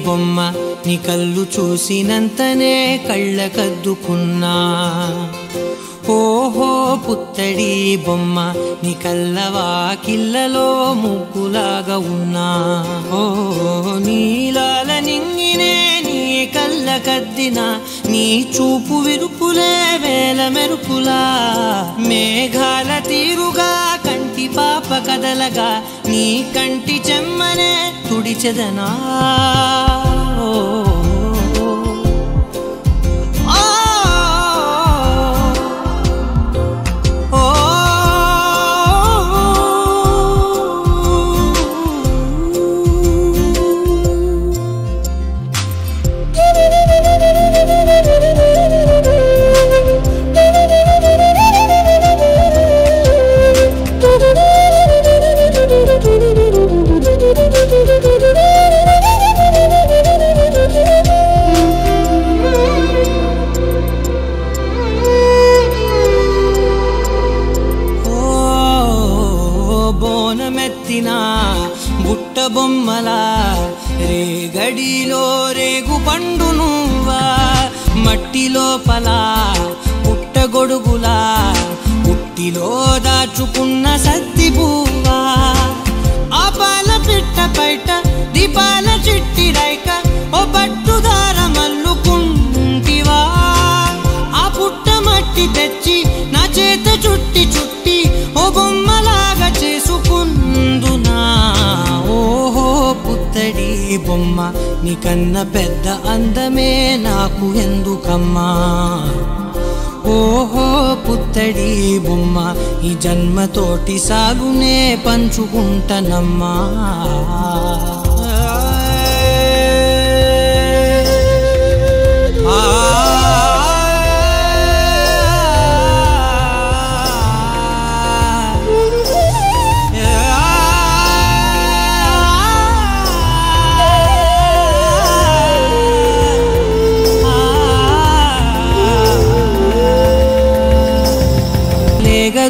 బొమ్మ నీ కళ్ళు చూసినంతనే కళ్ళకద్దుకున్నా ఓహో పుత్తడి బొమ్మ నీ కళ్ళవాకిళ్ళలో ముగ్గులాగా ఉన్నా ఓ నీలాల నింగినే నీ కళ్ళకద్దిన నీ చూపు విరుపులే వేల మెరుపులా మేఘాల తీరుగా కంటి పాప కదలగా నీ కంటి చెమ్మనే తుడిచెదనా బుట్ట బొమ్మలా రేగడిలో రేగు పండు నువ్వా మట్టి లోపల పుట్టగొడుగులా పుట్టిలో దాచుకున్న సత్తి పువ్వా ఆ పాల పిట్ట పైట దీపాల చిట్టి రైక ఓ పట్టుదార మల్లుకుంటివా ఆ పుట్ట మట్టి తెచ్చి నా చేత చుట్టి చుట్టి ఓ బొమ్మలాగా చేసుకుందునా ఓహో పుత్తడి బొమ్మ నీకన్న పెద్ద అందమే నాకు ఎందుకమ్మా ఓహో పుత్తడి బొమ్మ ఈ జన్మతోటి సాగునే పంచుకుంటనమ్మా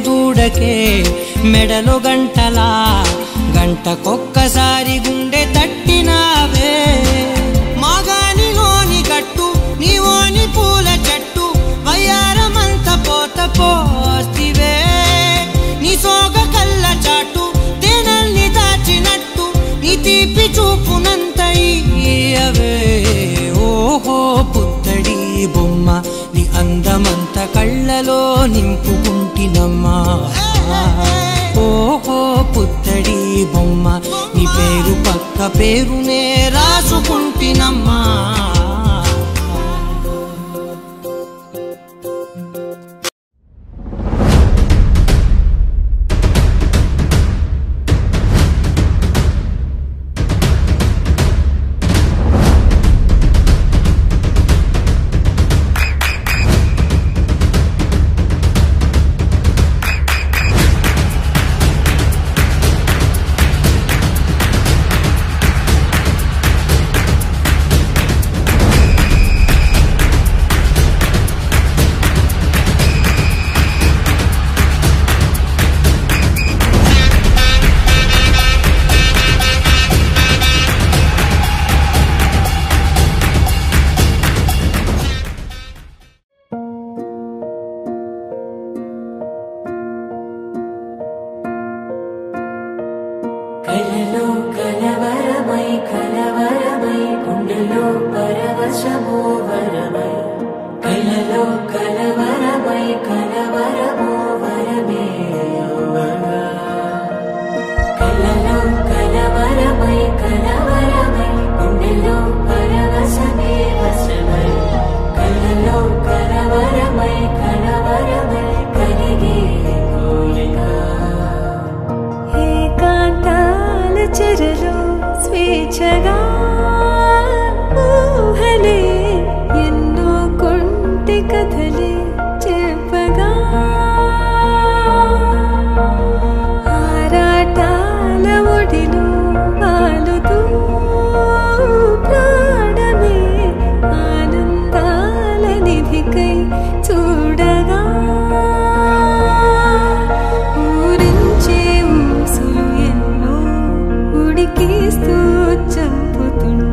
దూడకే మెడలో గంటలా గంటకొక్కసారి గుండె తట్టినావే మాగానిలోని గట్టు నీవోని పూల చెట్టు వయ్యారమంత పోత పోస్తివే నీ సోగ కళ్ళ చాటు తేనల్ని దాచినట్టు నీ తీపి చూపునంత ఇయ్యవే ఓహో పుత్తడి బొమ్మ నీ అందమంత కళ్ళలో నింపుకుంటినమ్మా ఓహో పుత్తడి బొమ్మ నీ పేరు పక్క పేరునే రాసుకుంటినమ్మా ఊరికిస్తూ చంపుతుంటే